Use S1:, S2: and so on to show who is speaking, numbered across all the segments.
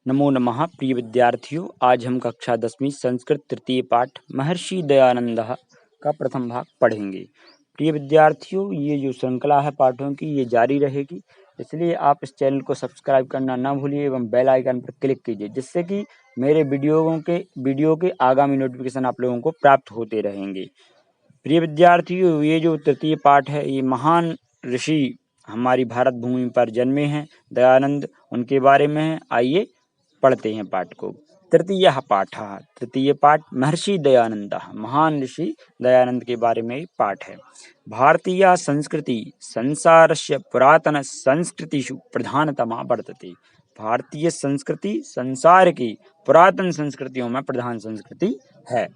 S1: नमो नमः प्रिय विद्यार्थियों। आज हम कक्षा 10वीं संस्कृत तृतीय पाठ महर्षि दयानंदः का प्रथम भाग पढ़ेंगे। प्रिय विद्यार्थियों, ये जो श्रृंखला है पाठों की ये जारी रहेगी, इसलिए आप इस चैनल को सब्सक्राइब करना ना भूलिए एवं बेल आइकन पर क्लिक कीजिए, जिससे कि मेरे वीडियो के आगामी नोटिफिकेशन आप लोगों को प्राप्त होते रहेंगे। प्रिय विद्यार्थियों, ये जो तृतीय पाठ है ये महान ऋषि हमारी भारत भूमि पर जन्मे हैं दयानंद, उनके बारे में है। आइए पढ़ते हैं पाठ को। तृतीय पाठ महर्षि दयानंद, महान ऋषि दयानंद के बारे में पाठ है। भारतीय संस्कृति संसारस्य पुरातन संस्कृतिषु प्रधानतमा वर्तते। भारतीय संस्कृति संसार की पुरातन संस्कृतियों में प्रधान संस्कृति है।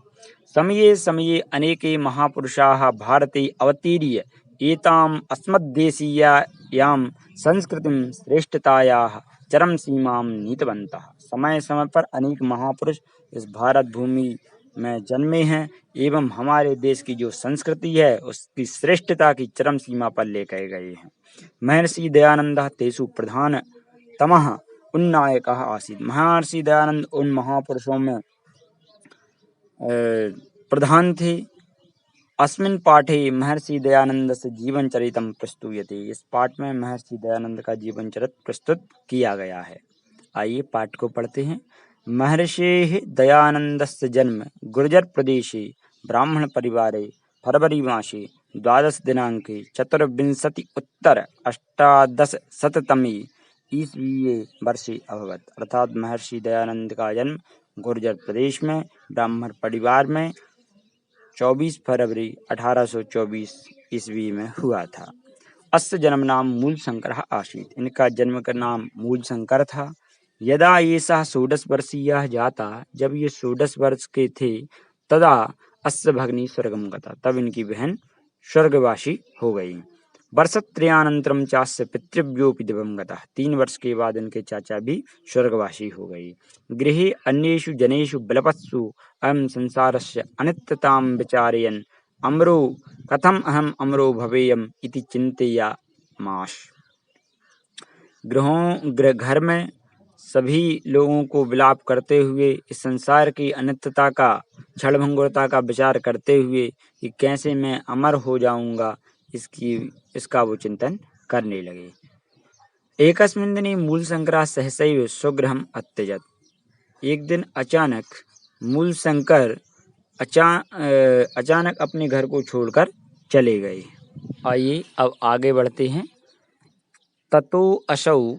S1: समये समये अनेके महापुरुषाः भारते अवतीर्य एताम् अस्मद्देशीयायां संस्कृतिं श्रेष्ठतायाः चरम सीमां नीतवन्तः। समय समय पर अनेक महापुरुष इस भारत भूमि में जन्मे हैं एवं हमारे देश की जो संस्कृति है उसकी श्रेष्ठता की चरम सीमा पर लेकर गए हैं। महर्षि दयानंदः तेषु प्रधानतमः उन्नायकः आसीत्। महर्षि दयानंद उन महापुरुषों में प्रधान थे। अस्मिन् पाठे महर्षि दयानंदस्य जीवन चरितं प्रस्तूयते। इस पाठ में महर्षि दयानंद का जीवन चरित्र प्रस्तुत किया गया है। आइए पाठ को पढ़ते हैं। महर्षेः दयानन्दस्य जन्म गुर्जर प्रदेशे ब्राह्मण परिवारे फरवरी मासे 12 दिनाङ्के 24 उत्तर 1800 ईस्वीये वर्षे अभवत्। अर्थात महर्षि दयानंद का जन्म गुर्जर प्रदेश में ब्राह्मण परिवार में 24 फरवरी 1824 ईस्वी में हुआ था। अस्य जन्म नाम मूल शंकर आसीत्। इनका जन्म का नाम मूल शंकर था। यदा एषः 16 वर्षीयः जाता, जब ये 16 वर्ष के थे, तदा अस्य भगिनी स्वर्गं गता, तब इनकी बहन स्वर्गवासी हो गई। वर्षत्रयानन्तरं चास्य पितृव्योऽपि दिवं गतः। 3 वर्ष के बाद इनके चाचा भी स्वर्गवासी हो गई। गृहे अन्येषु जनेषु बलवत्सु अयं संसारस्य अनित्यतां विचारयन् अमरो कथम् अहम् अमरो भवेयम् इति चिन्तयामास। घर में सभी लोगों को विलाप करते हुए इस संसार की अनित्यता का, क्षणभंगुरता का विचार करते हुए कि कैसे मैं अमर हो जाऊंगा, इसका वो चिंतन करने लगे। एकस्मिन् दिने मूलशंकरः सहसैव स्वगृहम् अत्यजत्। एक दिन अचानक मूलशंकर अचानक अपने घर को छोड़कर चले गए। आइए अब आगे बढ़ते हैं। ततो असौ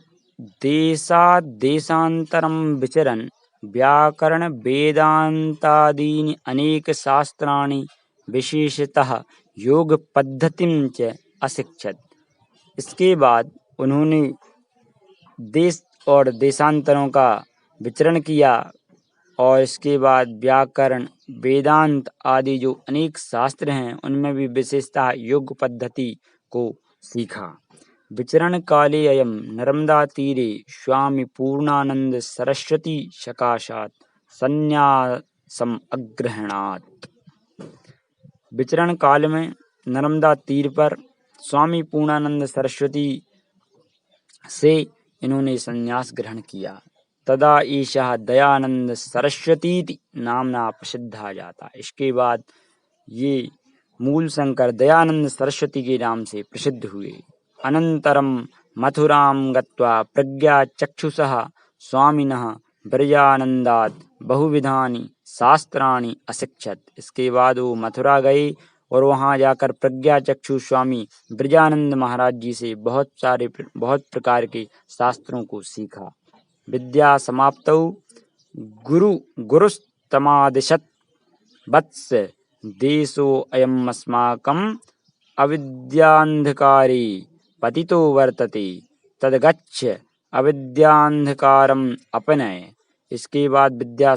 S1: देशादेशान्तरं विचरन् व्याकरण वेदान्तादीनि अनेक शास्त्राणि विशेषतः योग पद्धतिं च अशिक्षत। इसके बाद उन्होंने देश और देशांतरों का विचरण किया और इसके बाद व्याकरण वेदांत आदि जो अनेक शास्त्र हैं उनमें भी विशेषतः योग पद्धति को सीखा। विचरण काले अयम नर्मदा तीरे स्वामी पूर्णानंद सरस्वती सकाशात संन्यासम अग्रहणात्। विचरण काल में नर्मदा तीर पर स्वामी पूर्णानंद सरस्वती से इन्होंने संन्यास ग्रहण किया। तदा ईशः दयानंद सरस्वती नामना प्रसिद्धा जाता। इसके बाद ये मूल शंकर दयानंद सरस्वती के नाम से प्रसिद्ध हुए। अनंतरम मथुरां गत्वा प्रज्ञा चक्षुषः स्वामिनः ब्रजानंदात् बहुविधानि शास्त्राणि अशिक्षत। इसके बाद वो मथुरा गए और वहाँ जाकर प्रज्ञा चक्षु स्वामी ब्रजानंद महाराज जी से बहुत प्रकार के शास्त्रों को सीखा। विद्या समाप्तौ गुरुस्तमादिशत् वत्स देशो अयम् अस्माकम् अविद्यान्धकारे पतितो वर्तते तद्गच्छ अविद्यान्धकारम् अपनय। इसके बाद विद्या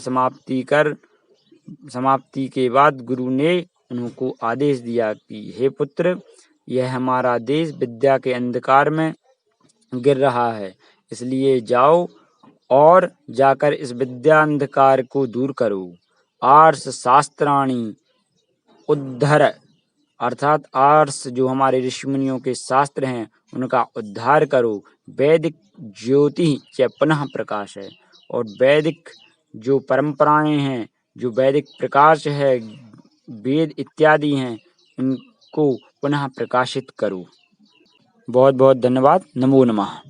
S1: समाप्ति के बाद गुरु ने उनको आदेश दिया कि हे पुत्र, यह हमारा देश विद्या के अंधकार में गिर रहा है, इसलिए जाओ और जाकर इस विद्या अंधकार को दूर करो। आर्ष शास्त्राणि उद्धर, अर्थात आर्ष जो हमारे ऋषि मुनियों के शास्त्र हैं उनका उद्धार करो। वैदिक ज्योति च पुनः प्रकाश है, और वैदिक जो परंपराएं हैं, जो वैदिक प्रकाश है, वेद इत्यादि हैं, उनको पुनः प्रकाशित करो। बहुत बहुत धन्यवाद। नमो नमः।